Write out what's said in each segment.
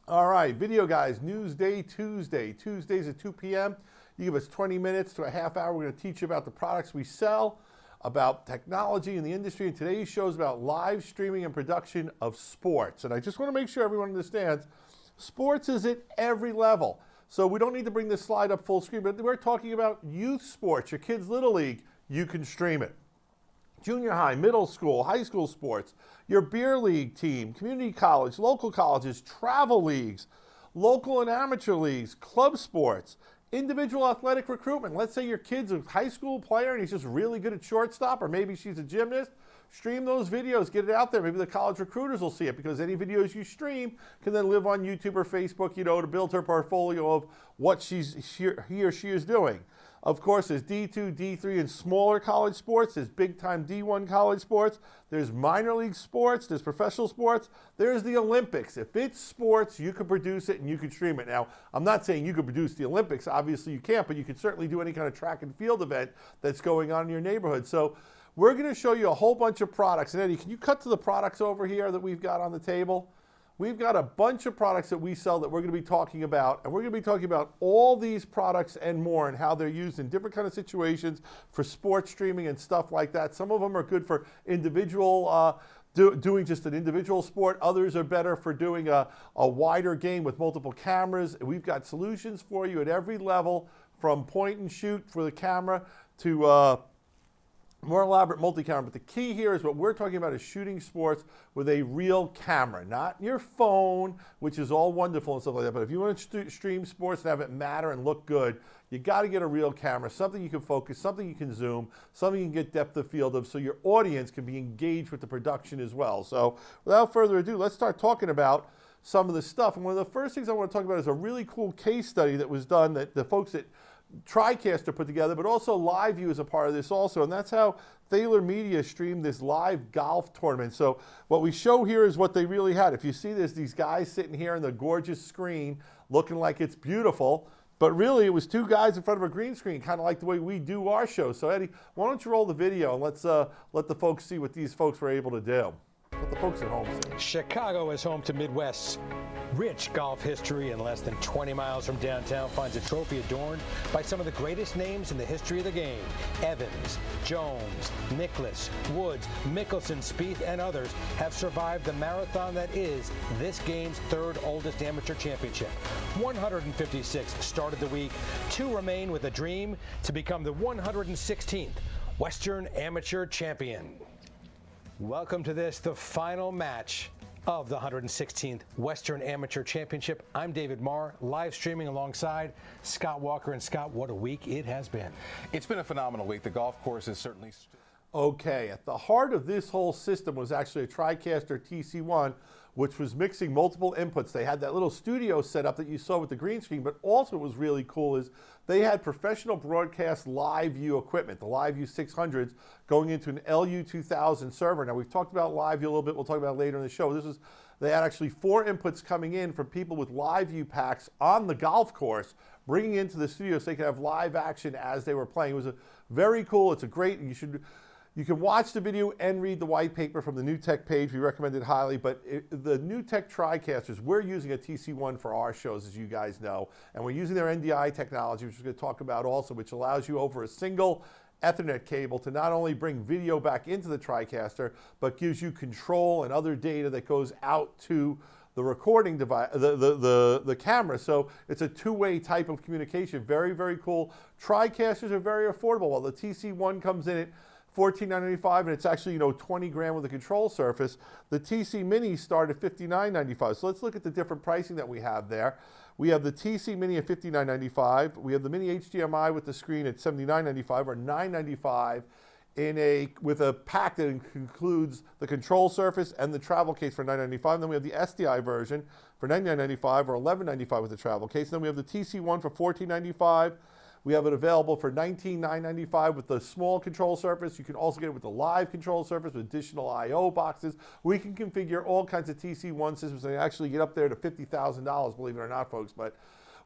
All right, Video Guys NewsDay Tuesday. Tuesdays at 2 p.m. You give us 20 minutes to a half hour. We're going to teach you about the products we sell, about technology in the industry, and today's show is about live streaming and production of sports. And I just want to make sure everyone understands, sports is at every level. So we don't need to bring this slide up full screen, but we're talking about youth sports, your kids' Little League, you can stream it. Junior high, middle school, high school sports, your beer league team, community college, local colleges, travel leagues, local and amateur leagues, club sports, individual athletic recruitment. Let's say your kid's a high school player and he's just really good at shortstop, or maybe she's a gymnast. Stream those videos, get it out there. Maybe the college recruiters will see it, because any videos you stream can then live on YouTube or Facebook, to build her portfolio of what he or she is doing. Of course, there's D2, D3, and smaller college sports. There's big-time D1 college sports. There's minor league sports. There's professional sports. There's the Olympics. If it's sports, you can produce it and you can stream it. Now, I'm not saying you can produce the Olympics. Obviously, you can't, but you can certainly do any kind of track and field event that's going on in your neighborhood. So we're going to show you a whole bunch of products. And Eddie, can you cut to the products over here that we've got on the table? We've got a bunch of products that we sell that we're going to be talking about, and we're going to be talking about all these products and more and how they're used in different kind of situations for sports streaming and stuff like that. Some of them are good for individual, doing just an individual sport. Others are better for doing a wider game with multiple cameras. We've got solutions for you at every level, from point and shoot for the camera to more elaborate multi-camera. But the key here is what we're talking about is shooting sports with a real camera, not your phone, which is all wonderful and stuff like that. But if you want to stream sports and have it matter and look good, you got to get a real camera, something you can focus, something you can zoom, something you can get depth of field of, so your audience can be engaged with the production as well. So without further ado, let's start talking about some of the stuff. And one of the first things I want to talk about is a really cool case study that was done that the folks at Tricaster put together, but also LiveU is a part of this also, and that's how Thaler Media streamed this live golf tournament. So what we show here is what they really had. If you see this, these guys sitting here on the gorgeous screen looking like it's beautiful, but really it was two guys in front of a green screen, kind of like the way we do our show. So Eddie, why don't you roll the video and let's let the folks see what these folks were able to do. Let the folks at home see. Chicago is home to Midwest's rich golf history, and less than 20 miles from downtown finds a trophy adorned by some of the greatest names in the history of the game. Evans, Jones, Nicklaus, Woods, Mickelson, Spieth, and others have survived the marathon that is this game's third oldest amateur championship. 156 started the week. 2 remain with a dream to become the 116th Western Amateur Champion. Welcome to this, the final match of the 116th Western Amateur Championship. I'm David Marr, live streaming alongside Scott Walker. And Scott, what a week it has been. It's been a phenomenal week. The golf course is certainly... Okay, at the heart of this whole system was actually a Tricaster TC1, which was mixing multiple inputs. They had that little studio set up that you saw with the green screen, but also what was really cool is they had professional broadcast LiveU equipment, the LiveU 600s, going into an LU 2000 server. Now, we've talked about LiveU a little bit. We'll talk about it later in the show. They had actually 4 inputs coming in from people with LiveU packs on the golf course, bringing into the studio so they could have live action as they were playing. It was very cool. It's a great, you can watch the video and read the white paper from the New Tech page. We recommend it highly, but the New Tech Tricasters, we're using a TC1 for our shows, as you guys know, and we're using their NDI technology, which we're going to talk about also, which allows you over a single Ethernet cable to not only bring video back into the Tricaster, but gives you control and other data that goes out to the recording device, the camera. So it's a two-way type of communication. Very, very cool. Tricasters are very affordable. While the TC1 comes in at $14.95, and it's actually 20 grand with a control surface. The TC Minis start at $59.95. So let's look at the different pricing that we have there. We have the TC Mini at $59.95. We have the Mini HDMI with the screen at $79.95 or $9.95 with a pack that includes the control surface and the travel case for $9.95. Then we have the SDI version for $99.95 or $11.95 with the travel case. Then we have the TC1 for $14.95. We have it available for $19,995 with the small control surface. You can also get it with the live control surface with additional I/O boxes. We can configure all kinds of TC1 systems and actually get up there to $50,000, believe it or not, folks. But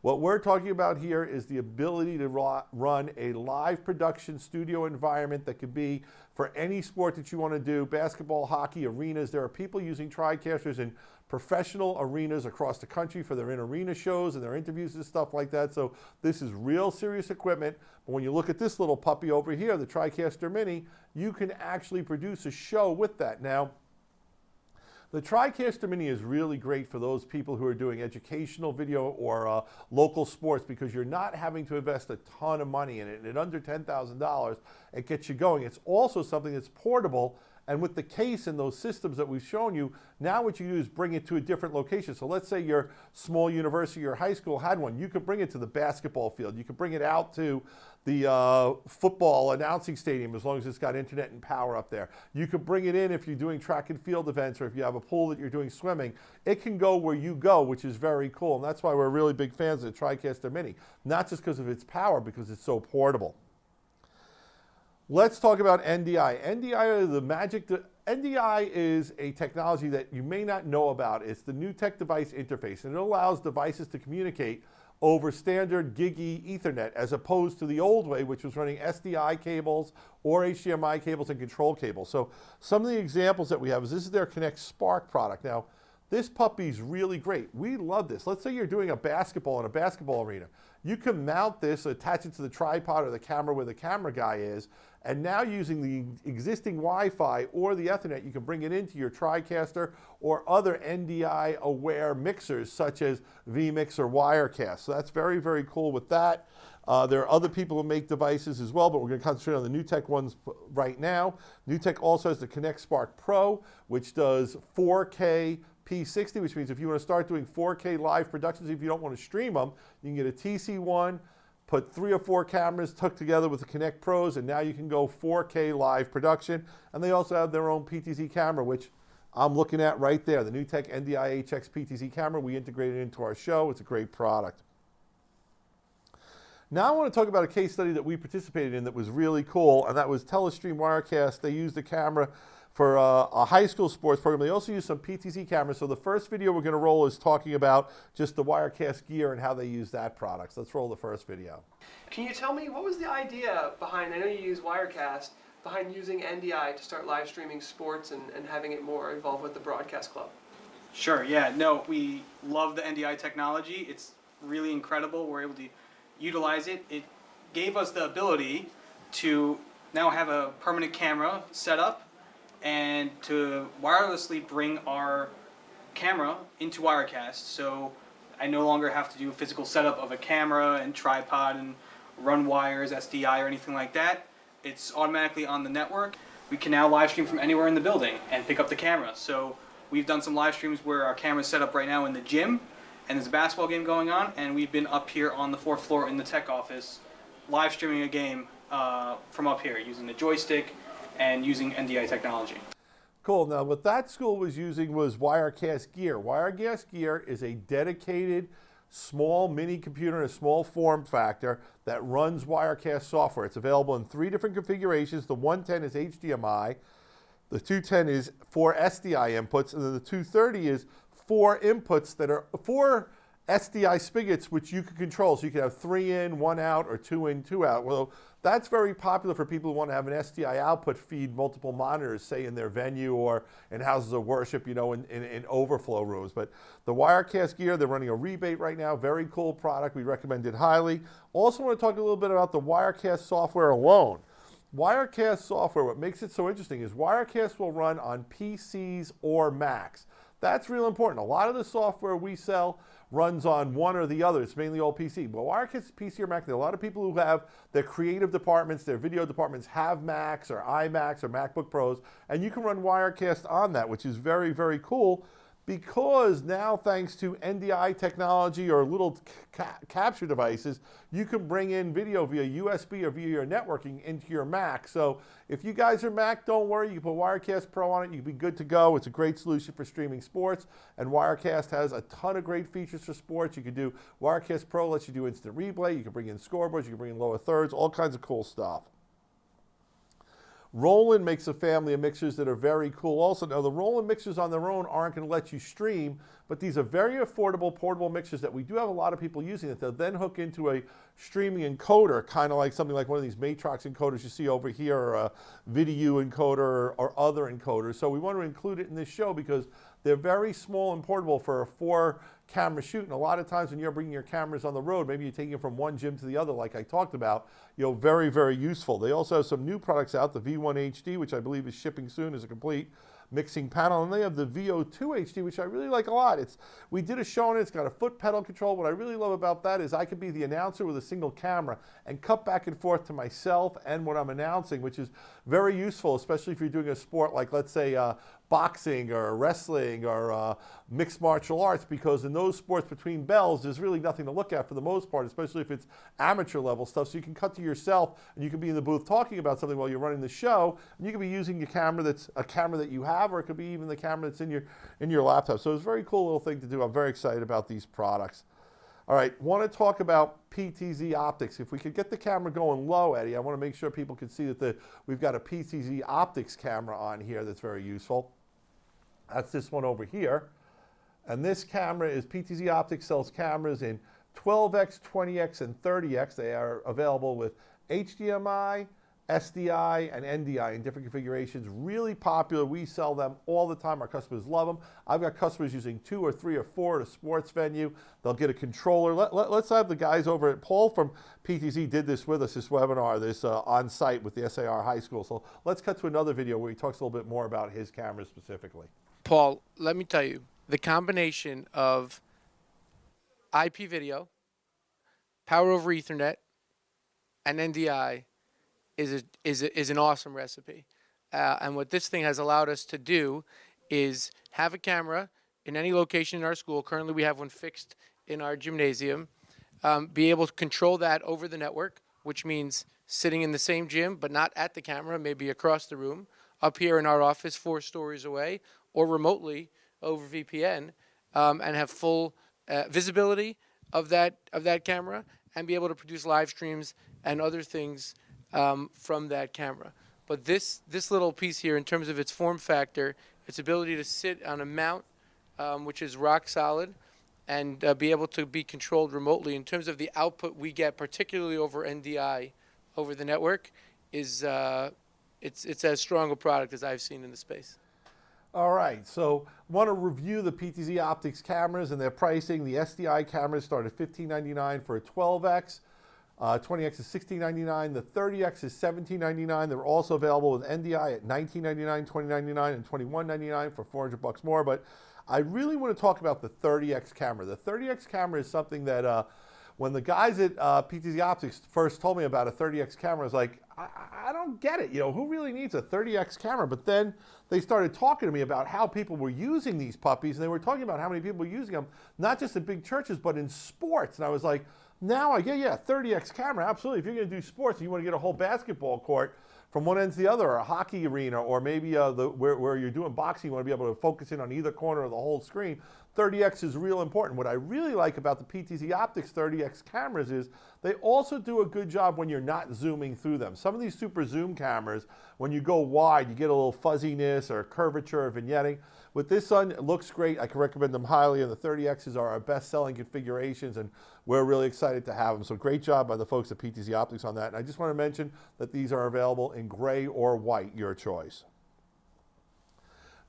what we're talking about here is the ability to run a live production studio environment that could be for any sport that you want to do, basketball, hockey, arenas. There are people using Tricasters in professional arenas across the country for their in-arena shows and their interviews and stuff like that. So this is real serious equipment. But when you look at this little puppy over here, the Tricaster Mini, you can actually produce a show with that. Now, the Tricaster Mini is really great for those people who are doing educational video or local sports, because you're not having to invest a ton of money in it. And at under $10,000, it gets you going. It's also something that's portable. And with the case and those systems that we've shown you, now what you do is bring it to a different location. So let's say your small university or high school had one. You could bring it to the basketball field. You could bring it out to the football announcing stadium, as long as it's got internet and power up there. You could bring it in if you're doing track and field events, or if you have a pool that you're doing swimming. It can go where you go, which is very cool. And that's why we're really big fans of the Tricaster Mini. Not just because of its power, because it's so portable. Let's talk about NDI. NDI is a technology that you may not know about. It's the new tech device interface, and it allows devices to communicate over standard GigE Ethernet, as opposed to the old way, which was running SDI cables or HDMI cables and control cables. So some of the examples that we have is this is their Connect Spark product. Now, this puppy's really great. We love this. Let's say you're doing a basketball in a basketball arena. You can mount this, attach it to the tripod or the camera where the camera guy is, and now using the existing Wi-Fi or the Ethernet, you can bring it into your Tricaster or other NDI-aware mixers such as vMix or Wirecast. So that's very, very cool with that. There are other people who make devices as well, but we're going to concentrate on the NewTek ones right now. NewTek also has the Connect Spark Pro, which does 4K P60, which means if you want to start doing 4K live productions, if you don't want to stream them, you can get a TC1, put 3 or 4 cameras tucked together with the Connect Pros, and now you can go 4K live production. And they also have their own PTZ camera, which I'm looking at right there, the NewTek NDI HX PTZ camera. We integrated into our show. It's a great product. Now I want to talk about a case study that we participated in that was really cool, and that was Telestream Wirecast. They used the camera for a high school sports program. They also use some PTZ cameras. So the first video we're going to roll is talking about just the Wirecast gear and how they use that product. So let's roll the first video. Can you tell me what was the idea behind, I know you use Wirecast, behind using NDI to start live streaming sports and having it more involved with the broadcast club? Sure, yeah, no, we love the NDI technology. It's really incredible. We're able to utilize it. It gave us the ability to now have a permanent camera set up and to wirelessly bring our camera into Wirecast. So I no longer have to do a physical setup of a camera and tripod and run wires, SDI or anything like that. It's automatically on the network. We can now live stream from anywhere in the building and pick up the camera. So we've done some live streams where our camera's set up right now in the gym and there's a basketball game going on, and we've been up here on the 4th floor in the tech office live streaming a game from up here using the joystick and using NDI technology. Cool. Now, what that school was using was Wirecast gear. Wirecast gear is a dedicated small mini computer in a small form factor that runs Wirecast software. It's available in 3 different configurations. The 110 is HDMI, the 210 is 4 SDI inputs, and then the 230 is 4 inputs that are 4 SDI spigots which you can control. So you can have 3 in, 1 out, or 2 in, 2 out. Well, that's very popular for people who want to have an SDI output feed multiple monitors, say in their venue or in houses of worship, you know, in overflow rooms. But the Wirecast gear, they're running a rebate right now. Very cool product. We recommend it highly. Also want to talk a little bit about the Wirecast software alone. Wirecast software, what makes it so interesting is Wirecast will run on PCs or Macs. That's real important. A lot of the software we sell runs on one or the other. It's mainly all PC. But Wirecast is PC or Mac. There are a lot of people who have their creative departments, their video departments have Macs or iMacs or MacBook Pros, and you can run Wirecast on that, which is very, very cool, because now, thanks to NDI technology or little capture devices, you can bring in video via USB or via your networking into your Mac. So if you guys are Mac, don't worry. You can put Wirecast Pro on it. You'll be good to go. It's a great solution for streaming sports. And Wirecast has a ton of great features for sports. You can do Wirecast Pro, lets you do instant replay. You can bring in scoreboards. You can bring in lower thirds, all kinds of cool stuff. Roland makes a family of mixers that are very cool also. Now, the Roland mixers on their own aren't going to let you stream, but these are very affordable portable mixers that we do have a lot of people using that they'll then hook into a streaming encoder, kind of like something like one of these Matrox encoders you see over here, or a VideoU encoder or other encoders. So we want to include it in this show because They're very small and portable for a 4-camera shoot, and a lot of times when you're bringing your cameras on the road, maybe you're taking it from one gym to the other like I talked about, very, very useful. They also have some new products out, the V1 HD, which I believe is shipping soon as a complete mixing panel, and they have the VO2 HD, which I really like a lot. We did a show on it. It's got a foot pedal control. What I really love about that is I could be the announcer with a single camera and cut back and forth to myself and what I'm announcing, which is very useful, especially if you're doing a sport like, let's say, boxing or wrestling or mixed martial arts, because in those sports between bells, there's really nothing to look at for the most part, especially if it's amateur level stuff. So you can cut to yourself and you can be in the booth talking about something while you're running the show, and you can be using your camera that's a camera that you have, or it could be even the camera that's in your laptop. So it's a very cool little thing to do. I'm very excited about these products. All right, want to talk about PTZ Optics. If we could get the camera going low, Eddie, I want to make sure people can see that we've got a PTZ Optics camera on here that's very useful. That's this one over here. And this camera is PTZ Optics sells cameras in 12x, 20x, and 30x. They are available with HDMI, SDI, and NDI in different configurations. Really popular. We sell them all the time. Our customers love them. I've got customers using 2 or 3 or 4 at a sports venue. They'll get a controller. Let's have the guys over at Paul from PTZ did this with us, this webinar, this on-site with the SAR High School. So let's cut to another video where he talks a little bit more about his cameras specifically. Paul, let me tell you, the combination of IP video, power over Ethernet, and NDI is an awesome recipe. And what this thing has allowed us to do is have a camera in any location in our school. Currently, we have one fixed in our gymnasium. Be able to control that over the network, which means sitting in the same gym, but not at the camera, maybe across the room, up here in our office 4 stories away, or remotely over VPN, and have full visibility of that camera, and be able to produce live streams and other things from that camera. But this little piece here, in terms of its form factor, its ability to sit on a mount, which is rock solid, and be able to be controlled remotely, in terms of the output we get, particularly over NDI, over the network, is it's as strong a product as I've seen in the space. All right, so want to review the PTZ Optics cameras and their pricing. The SDI cameras start at $15.99 for a 12x. 20x is $16.99. The 30x is $17.99. They're also available with NDI at $19.99, $20.99, and $21.99 for $400 more. But I really want to talk about the 30x camera. The 30x camera is something that when the guys at PTZ Optics first told me about a 30x camera, I was like, I don't get it. Who really needs a 30x camera? But then they started talking to me about how people were using these puppies, and they were talking about how many people were using them, not just in big churches, but in sports. And I was like, now I get, 30x camera, absolutely. If you're going to do sports and you want to get a whole basketball court from one end to the other, or a hockey arena, or maybe where you're doing boxing, you want to be able to focus in on either corner of the whole screen, 30x is real important. What I really like about the PTZ Optics 30x cameras is they also do a good job when you're not zooming through them. Some of these super zoom cameras, when you go wide, you get a little fuzziness or curvature or vignetting. With this one, it looks great. I can recommend them highly, and the 30Xs are our best-selling configurations, and we're really excited to have them. So great job by the folks at PTZ Optics on that. And I just want to mention that these are available in gray or white, your choice.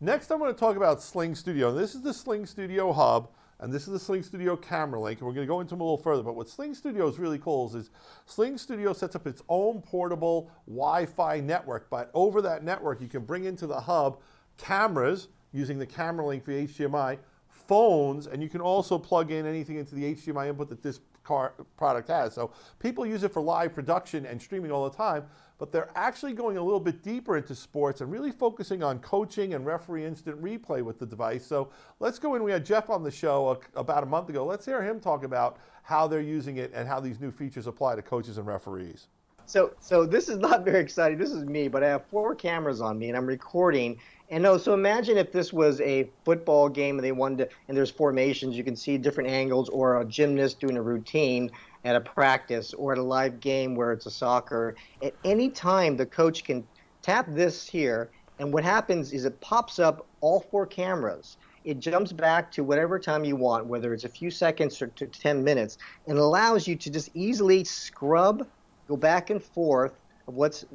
Next, I'm going to talk about SlingStudio. This is the SlingStudio hub, and this is the SlingStudio camera link, and we're going to go into them a little further. But what SlingStudio is really cool is SlingStudio sets up its own portable Wi-Fi network, but over that network, you can bring into the hub cameras using the camera link for HDMI, phones, and you can also plug in anything into the HDMI input that this product has. So people use it for live production and streaming all the time, but they're actually going a little bit deeper into sports and really focusing on coaching and referee instant replay with the device. So let's go in. We had Jeff on the show about a month ago. Let's hear him talk about how they're using it and how these new features apply to coaches and referees. So this is not very exciting. This is me, but I have 4 cameras on me and I'm recording. And so imagine if this was a football game and they wanted to, and there's formations, you can see different angles, or a gymnast doing a routine at a practice, or at a live game where it's a soccer. At any time, the coach can tap this here, and what happens is it pops up all 4 cameras. It jumps back to whatever time you want, whether it's a few seconds or to 10 minutes, and allows you to just easily scrub, go back and forth of what's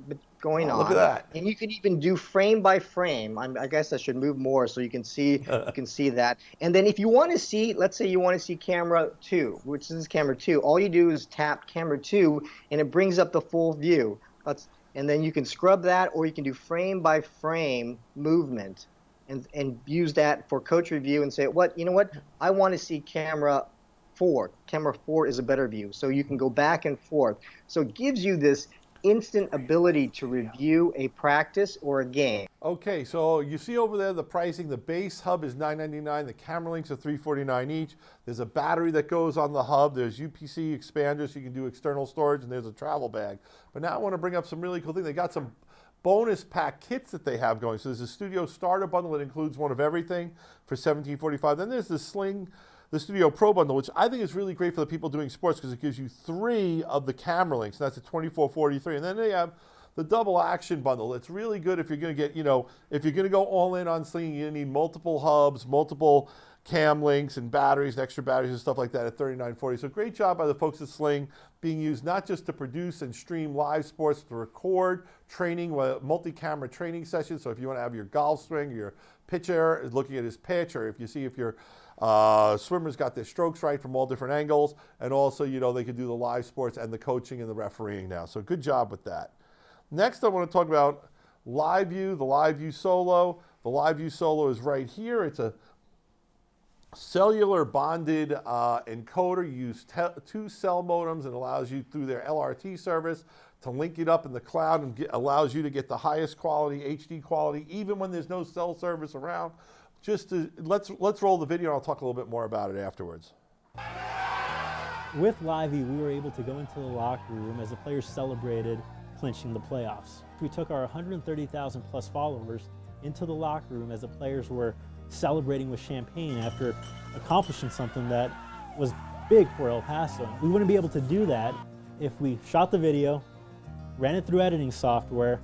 going on. Look at that. And you can even do frame by frame. I guess I should move more so you can see that. And then if you want to see, let's say you want to see camera 2, which is camera 2, all you do is tap camera 2 and it brings up the full view. And then you can scrub that, or you can do frame by frame movement and use that for coach review and say, you know what? I want to see camera 4. Camera 4 is a better view. So you can go back and forth. So it gives you this instant ability to review a practice or a game. Okay, so you see over there the pricing. The base hub is $9.99. The camera links are $3.49 each. There's a battery that goes on the hub. There's UPC expanders, so you can do external storage, and there's a travel bag. But now I want to bring up some really cool things. They got some bonus pack kits that they have going. So there's a Studio Starter bundle that includes one of everything for $17.45. Then there's the SlingStudio Pro bundle, which I think is really great for the people doing sports because it gives you 3 of the camera links. And that's at $24.43. And then they have the double action bundle. It's really good if you're going to get, if you're going to go all in on Sling, you need multiple hubs, multiple cam links and batteries and extra batteries and stuff like that at $39.40. So great job by the folks at Sling, being used not just to produce and stream live sports, to record training, multi-camera training sessions. So if you want to have your golf swing, your pitcher looking at his pitch, or if your swimmers got their strokes right from all different angles, and also, they could do the live sports and the coaching and the refereeing now. So good job with that. Next, I want to talk about LiveU, the LiveU Solo. The LiveU Solo is right here. It's a cellular bonded encoder. You use 2 cell modems and allows you through their LRT service to link it up in the cloud and allows you to get the highest quality, HD quality, even when there's no cell service around. Let's roll the video and I'll talk a little bit more about it afterwards. With LiveU, we were able to go into the locker room as the players celebrated clinching the playoffs. We took our 130,000 plus followers into the locker room as the players were celebrating with champagne after accomplishing something that was big for El Paso. We wouldn't be able to do that if we shot the video, ran it through editing software,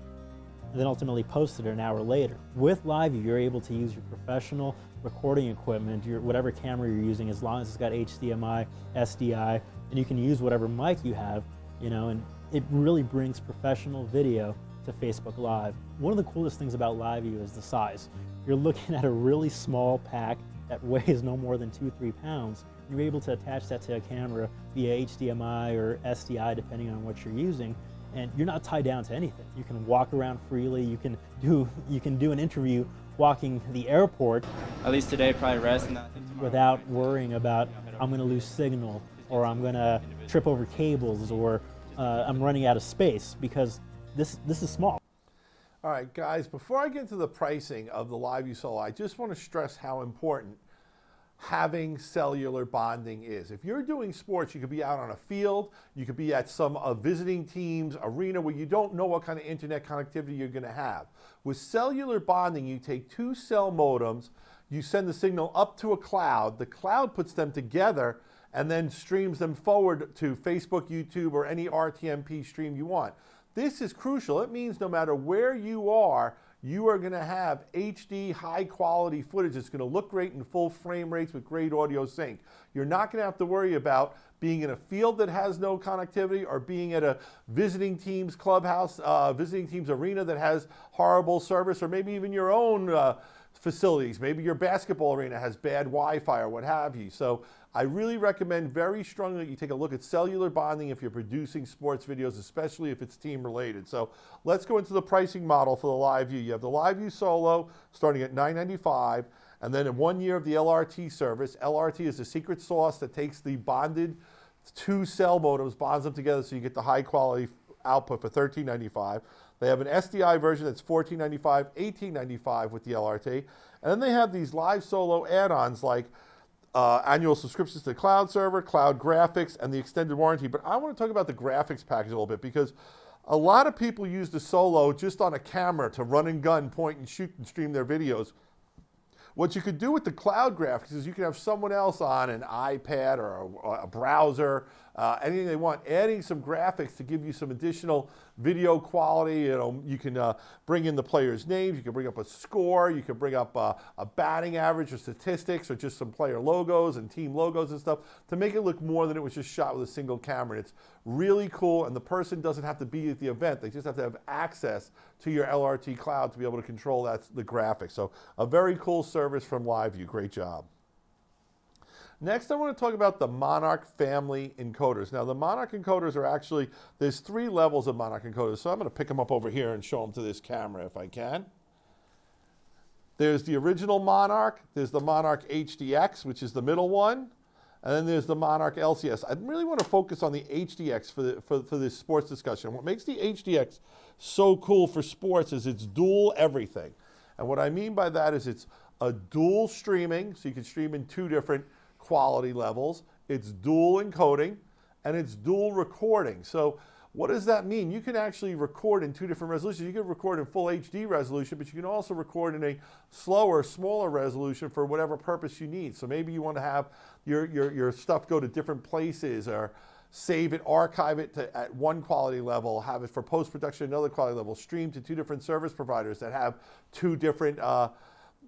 and then ultimately posted it an hour later. With LiveU, you're able to use your professional recording equipment, whatever camera you're using, as long as it's got HDMI, SDI, and you can use whatever mic you have, and it really brings professional video to Facebook Live. One of the coolest things about LiveU is the size. You're looking at a really small pack that weighs no more than 2-3 pounds. You're able to attach that to a camera via HDMI or SDI, depending on what you're using, and you're not tied down to anything. You can walk around freely. You can do an interview walking the airport. At least today, probably rest. Without worrying about, I'm going to lose signal, or I'm going to trip over cables, or I'm running out of space, because this is small. All right, guys, before I get into the pricing of the LiveU Solo, I just want to stress how important having cellular bonding is. If you're doing sports, you could be out on a field, you could be at some visiting team's arena where you don't know what kind of internet connectivity you're going to have. With cellular bonding, you take 2 cell modems, you send the signal up to a cloud, the cloud puts them together and then streams them forward to Facebook, YouTube, or any RTMP stream you want. This is crucial. It means no matter where you are going to have HD, high-quality footage that's going to look great in full frame rates with great audio sync. You're not going to have to worry about being in a field that has no connectivity or being at a visiting team's clubhouse, visiting team's arena that has horrible service, or maybe even your own facilities. Maybe your basketball arena has bad Wi-Fi or what have you. So I really recommend very strongly that you take a look at cellular bonding if you're producing sports videos, especially if it's team related. So let's go into the pricing model for the LiveU. You have the LiveU Solo starting at $9.95, and then in 1 year of the LRT service. LRT is the secret sauce that takes the bonded 2 cell modems, bonds them together so you get the high quality output for $13.95. They have an SDI version that's $14.95, $18.95 with the LRT. And then they have these Live Solo add-ons like annual subscriptions to the cloud server, cloud graphics, and the extended warranty. But I want to talk about the graphics package a little bit, because a lot of people use the Solo just on a camera to run and gun, point and shoot and stream their videos. What you could do with the cloud graphics is you can have someone else on an iPad or a browser, anything they want, adding some graphics to give you some additional video quality. You can bring in the players' names, you can bring up a score, you can bring up a batting average or statistics or just some player logos and team logos and stuff to make it look more than it was just shot with a single camera. And it's really cool, and the person doesn't have to be at the event. They just have to have access to your LRT cloud to be able to control the graphics. So a very cool service from LiveU. Great job. Next, I want to talk about the Monarch family encoders. Now, the Monarch encoders are actually, there's 3 levels of Monarch encoders. So I'm going to pick them up over here and show them to this camera if I can. There's the original Monarch. There's the Monarch HDX, which is the middle one. And then there's the Monarch LCS. I really want to focus on the HDX for this sports discussion. What makes the HDX so cool for sports is it's dual everything. And what I mean by that is it's a dual streaming, so you can stream in 2 different quality levels. It's dual encoding, and it's dual recording. So what does that mean? You can actually record in 2 different resolutions. You can record in full HD resolution, but you can also record in a slower, smaller resolution for whatever purpose you need. So maybe you want to have your stuff go to different places, or save it, archive it at one quality level, have it for post-production another quality level, stream to 2 different service providers that have 2 different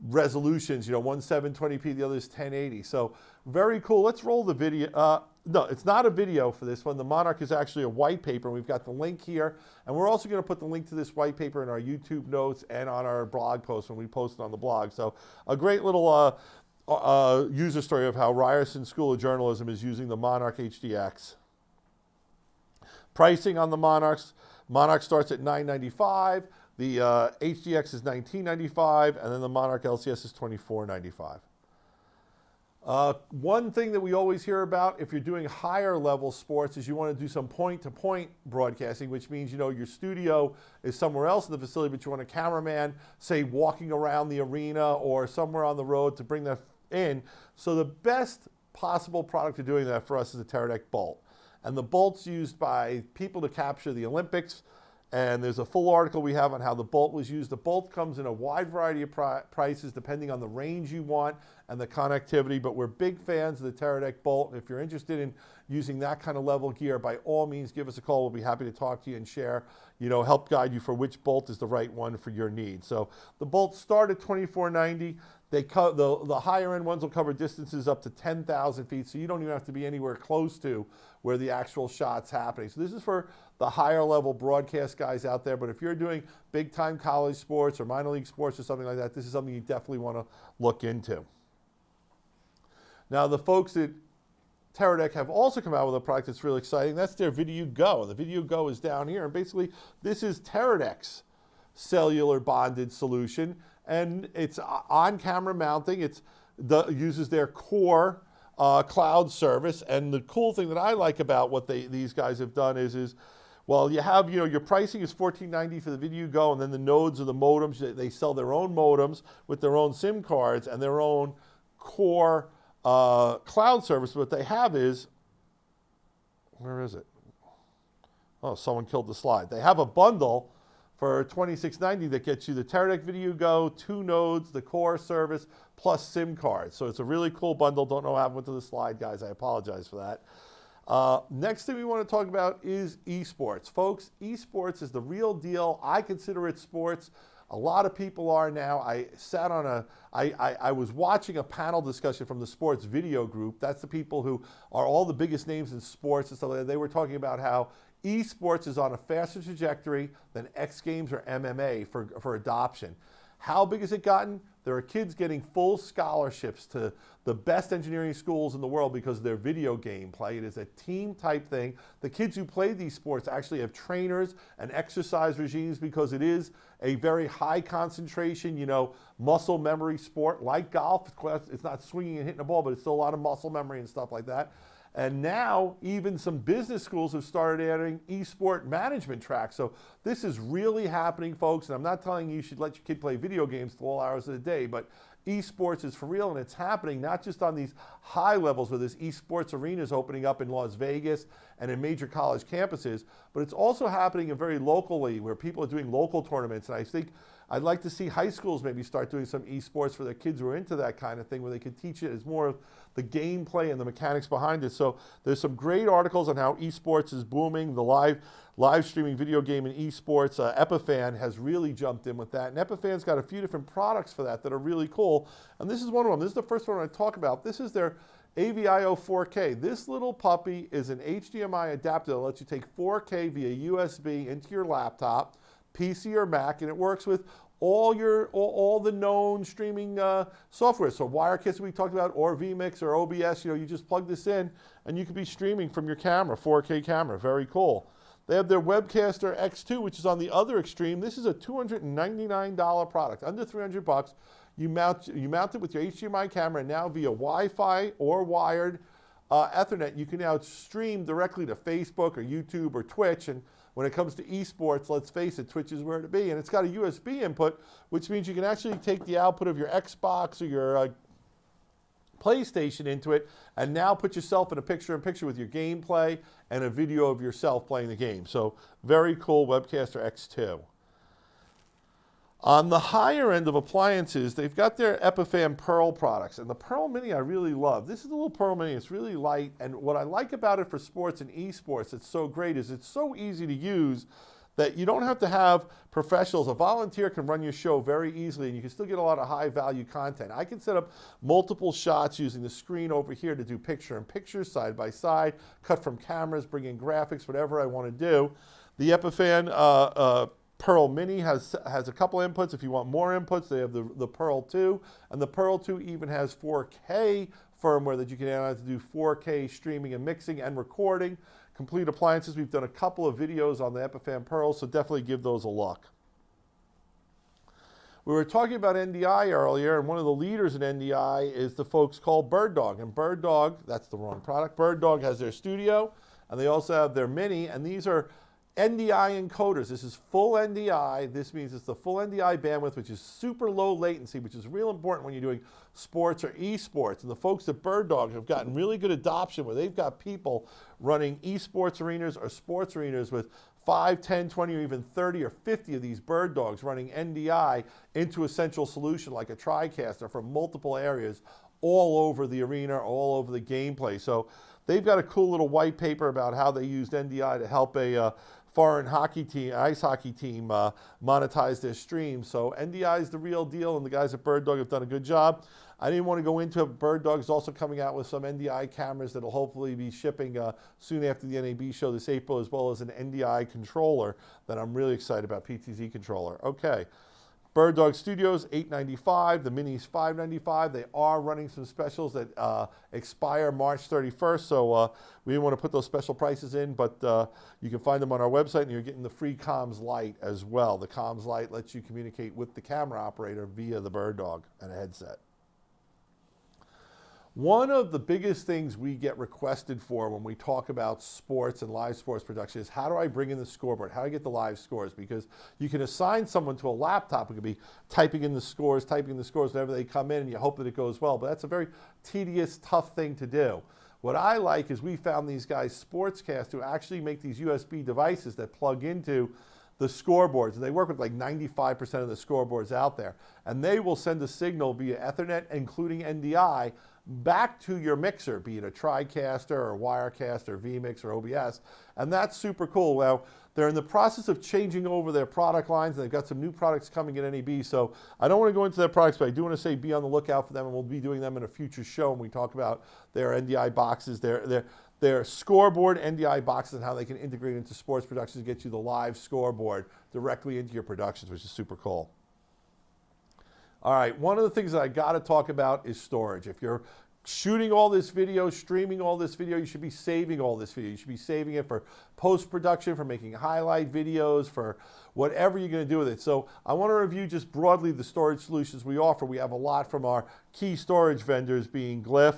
resolutions, one's 720p, the other is 1080. So very cool. Let's roll the video. No, it's not a video for this one. The Monarch is actually a white paper, and we've got the link here. And we're also going to put the link to this white paper in our YouTube notes and on our blog post when we post it on the blog. So a great little user story of how Ryerson School of Journalism is using the Monarch HDX. Pricing on the Monarchs. Monarch starts at $995. The HDX is $1995, and then the Monarch LCS is $2495. One thing that we always hear about if you're doing higher level sports is you want to do some point-to-point broadcasting, which means, your studio is somewhere else in the facility, but you want a cameraman, say, walking around the arena or somewhere on the road to bring that in. So the best possible product for doing that for us is the Teradek Bolt. And the Bolt's used by people to capture the Olympics. And there's a full article we have on how the Bolt was used. The Bolt comes in a wide variety of prices depending on the range you want and the connectivity, but we're big fans of the Teradek Bolt. And if you're interested in using that kind of level gear, by all means, give us a call. We'll be happy to talk to you and share, help guide you for which Bolt is the right one for your needs. So the Bolts start at $24.90. The higher end ones will cover distances up to 10,000 feet, so you don't even have to be anywhere close to where the actual shot's happening. So this is for the higher level broadcast guys out there, but if you're doing big time college sports or minor league sports or something like that, this is something you definitely want to look into. Now the folks at Teradek have also come out with a product that's really exciting. That's their Video Go. The Video Go is down here, and basically this is Teradek's cellular bonded solution, and it's on-camera mounting. It uses their core cloud service, and the cool thing that I like about what these guys have done is well, you have, your pricing is $14.90 for the Video Go, and then the nodes are the modems. They sell their own modems with their own SIM cards and their own core cloud service. What they have is, where is it? Oh, someone killed the slide. They have a bundle for $26.90 that gets you the Teradek Video Go, 2 nodes, the core service, plus SIM cards. So it's a really cool bundle. Don't know what happened to the slide, guys. I apologize for that. Next thing we want to talk about is esports. Folks, esports is the real deal. I consider it sports. A lot of people are now. I was watching a panel discussion from the sports video group. That's the people who are all the biggest names in sports and stuff like that. They were talking about how esports is on a faster trajectory than X Games or MMA for adoption. How big has it gotten? There are kids getting full scholarships to the best engineering schools in the world because of their video game play. It is a team type thing. The kids who play these sports actually have trainers and exercise regimes because it is a very high concentration, muscle memory sport like golf. It's not swinging and hitting a ball, but it's still a lot of muscle memory and stuff like that. And now even some business schools have started adding esport management tracks. So this is really happening, folks. And I'm not telling you should let your kid play video games till all hours of the day, but esports is for real, and it's happening not just on these high levels where this esports arena is opening up in Las Vegas and in major college campuses, but it's also happening very locally where people are doing local tournaments. And I think I'd like to see high schools maybe start doing some esports for their kids who are into that kind of thing, where they could teach it as more of the gameplay and the mechanics behind it. So there's some great articles on how esports is booming. The live streaming video game and esports. Epiphan has really jumped in with that. And Epiphan's got a few different products for that are really cool. And this is one of them. This is the first one I talk about. This is their AVIO 4K. This little puppy is an HDMI adapter that lets you take 4K via USB into your laptop, PC or Mac, and it works with all the known streaming software. So Wirecast we talked about, or vMix or OBS, you just plug this in and you could be streaming from your camera, 4K camera, very cool. They have their Webcaster X2, which is on the other extreme. This is a $299 product, under 300 bucks. You mount it with your HDMI camera, and now via Wi-Fi or wired Ethernet, you can now stream directly to Facebook or YouTube or Twitch. And when it comes to esports, let's face it, Twitch is where to be. And it's got a USB input, which means you can actually take the output of your Xbox or your PlayStation into it, and now put yourself in a picture-in-picture with your gameplay and a video of yourself playing the game. So very cool Webcaster X2. On the higher end of appliances, they've got their Epiphan Pearl products. And the Pearl Mini I really love. This is the little Pearl Mini. It's really light. And what I like about it for sports and esports, it's so great, is it's so easy to use that you don't have to have professionals. A volunteer can run your show very easily, and you can still get a lot of high-value content. I can set up multiple shots using the screen over here to do picture-in-picture, side-by-side, cut from cameras, bring in graphics, whatever I want to do. The Epiphan Pearl Mini has a couple inputs. If you want more inputs, they have the Pearl 2, and the Pearl 2 even has 4K firmware that you can analyze to do 4K streaming and mixing and recording. Complete appliances, we've done a couple of videos on the Epiphan Pearl, so definitely give those a look. We were talking about NDI earlier, and one of the leaders in NDI is the folks called BirdDog. And BirdDog, that's the wrong product, BirdDog has their studio, and they also have their Mini, and these are NDI encoders. This is full NDI. This means it's the full NDI bandwidth, which is super low latency, which is real important when you're doing sports or esports. And the folks at BirdDog have gotten really good adoption where they've got people running esports arenas or sports arenas with 5, 10, 20, or even 30 or 50 of these BirdDogs running NDI into a central solution like a Tricaster from multiple areas all over the arena, all over the gameplay. So they've got a cool little white paper about how they used NDI to help a foreign hockey team, ice hockey team, monetize their stream. So NDI is the real deal, and the guys at BirdDog have done a good job. I didn't want to go into it. BirdDog is also coming out with some NDI cameras that will hopefully be shipping soon after the NAB show this April, as well as an NDI controller that I'm really excited about, PTZ controller. Okay. BirdDog Studios, $895. The Mini's $595. They are running some specials that expire March 31st, so we didn't want to put those special prices in, but you can find them on our website, and you're getting the free Comms Lite as well. The Comms Lite lets you communicate with the camera operator via the BirdDog and a headset. One of the biggest things we get requested for when we talk about sports and live sports production is how do I bring in the scoreboard? How do I get the live scores? Because you can assign someone to a laptop who could be typing in the scores whenever they come in, and you hope that it goes well. But that's a very tedious, tough thing to do. What I like is we found these guys, Sportscast, who actually make these USB devices that plug into the scoreboards. And they work with like 95% of the scoreboards out there. And they will send a signal via Ethernet, including NDI, back to your mixer, be it a Tricaster or Wirecast or vMix or OBS, and that's super cool. Now, they're in the process of changing over their product lines, and they've got some new products coming at NAB, so I don't want to go into their products, but I do want to say be on the lookout for them, and we'll be doing them in a future show when we talk about their NDI boxes, their scoreboard NDI boxes, and how they can integrate into sports productions to get you the live scoreboard directly into your productions, which is super cool. All right, one of the things that I got to talk about is storage. If you're shooting all this video, streaming all this video, you should be saving all this video. You should be saving it for post-production, for making highlight videos, for whatever you're going to do with it. So I want to review just broadly the storage solutions we offer. We have a lot from our key storage vendors being Glyph,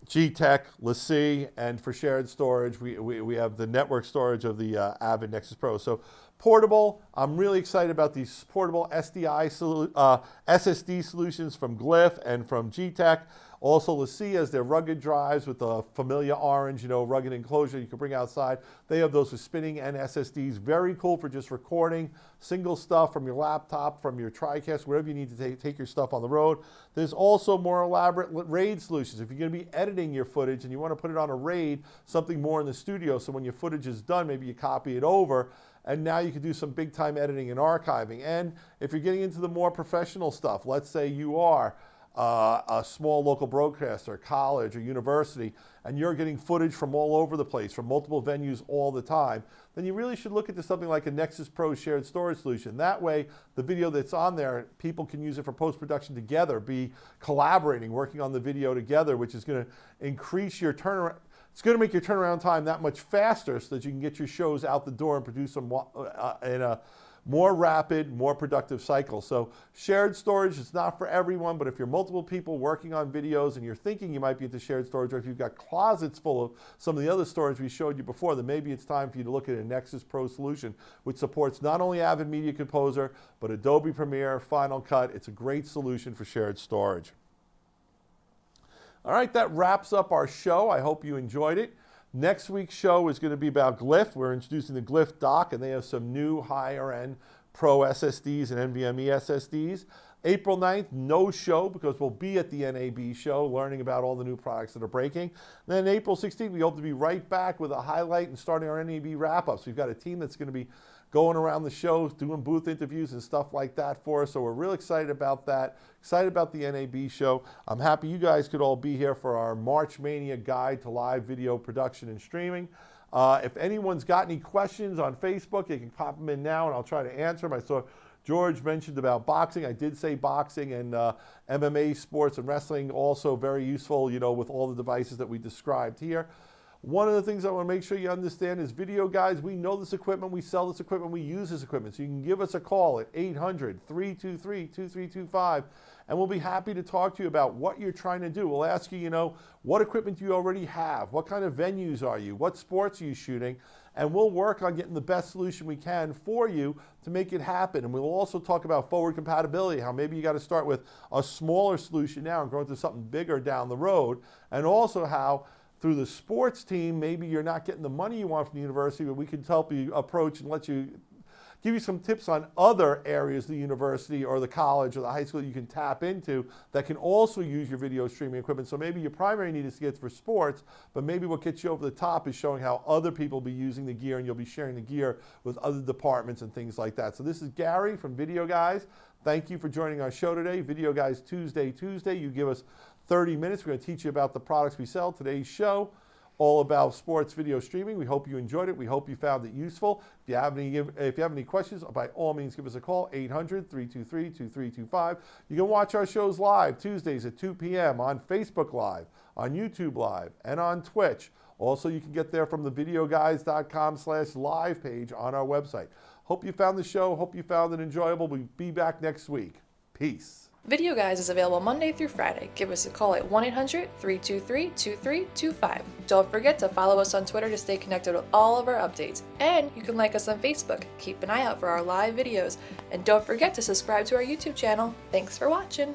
G-Tech, LaCie, and for shared storage, we have the network storage of the Avid Nexus Pro. So portable, I'm really excited about these portable SSD solutions from Glyph and from G-Tech. Also, LaCie has their rugged drives with the familiar orange, rugged enclosure you can bring outside. They have those with spinning and SSDs. Very cool for just recording single stuff from your laptop, from your Tricaster, wherever you need to take your stuff on the road. There's also more elaborate RAID solutions. If you're going to be editing your footage and you want to put it on a RAID, something more in the studio, so when your footage is done, maybe you copy it over, and now you can do some big time editing and archiving. And if you're getting into the more professional stuff, let's say you are a small local broadcaster, college or university, and you're getting footage from all over the place, from multiple venues all the time, then you really should look into something like a Nexus Pro shared storage solution. That way, the video that's on there, people can use it for post-production together, be collaborating, working on the video together, which is going to increase your turnaround. It's going to make your turnaround time that much faster so that you can get your shows out the door and produce them in a more rapid, more productive cycle. So shared storage is not for everyone, but if you're multiple people working on videos and you're thinking you might be into shared storage, or if you've got closets full of some of the other storage we showed you before, then maybe it's time for you to look at a Nexus Pro solution, which supports not only Avid Media Composer, but Adobe Premiere, Final Cut. It's a great solution for shared storage. All right, that wraps up our show. I hope you enjoyed it. Next week's show is going to be about Glyph. We're introducing the Glyph dock, and they have some new higher-end Pro SSDs and NVMe SSDs. April 9th, no show because we'll be at the NAB show learning about all the new products that are breaking. And then April 16th, we hope to be right back with a highlight and starting our NAB wrap-ups. We've got a team that's going to be going around the show, doing booth interviews and stuff like that for us. So we're real excited about that, excited about the NAB show. I'm happy you guys could all be here for our March Mania guide to live video production and streaming. If anyone's got any questions on Facebook, you can pop them in now and I'll try to answer them. I saw George mentioned about boxing. I did say boxing and MMA, sports, and wrestling also very useful, with all the devices that we described here. One of the things I want to make sure you understand is Video Guys, we know this equipment, we sell this equipment, we use this equipment. So you can give us a call at 800-323-2325, and we'll be happy to talk to you about what you're trying to do. We'll ask you, what equipment do you already have? What kind of venues are you? What sports are you shooting? And we'll work on getting the best solution we can for you to make it happen. And we'll also talk about forward compatibility, how maybe you got to start with a smaller solution now and grow into something bigger down the road. And also how through the sports team, maybe you're not getting the money you want from the university, but we can help you approach and give you some tips on other areas of the university or the college or the high school you can tap into that can also use your video streaming equipment. So maybe your primary need is to get for sports, but maybe what gets you over the top is showing how other people will be using the gear, and you'll be sharing the gear with other departments and things like that. So this is Gary from Video Guys. Thank you for joining our show today. Video Guys Tuesday. You give us 30 minutes. We're going to teach you about the products we sell. Today's show, all about sports video streaming. We hope you enjoyed it. We hope you found it useful. If you have any questions, by all means, give us a call, 800-323-2325. You can watch our shows live Tuesdays at 2 p.m. on Facebook Live, on YouTube Live, and on Twitch. Also, you can get there from the videoguys.com/live page on our website. Hope you found the show. Hope you found it enjoyable. We'll be back next week. Peace. Video Guys is available Monday through Friday. Give us a call at 1-800-323-2325. Don't forget to follow us on Twitter to stay connected with all of our updates. And you can like us on Facebook. Keep an eye out for our live videos. And don't forget to subscribe to our YouTube channel. Thanks for watching.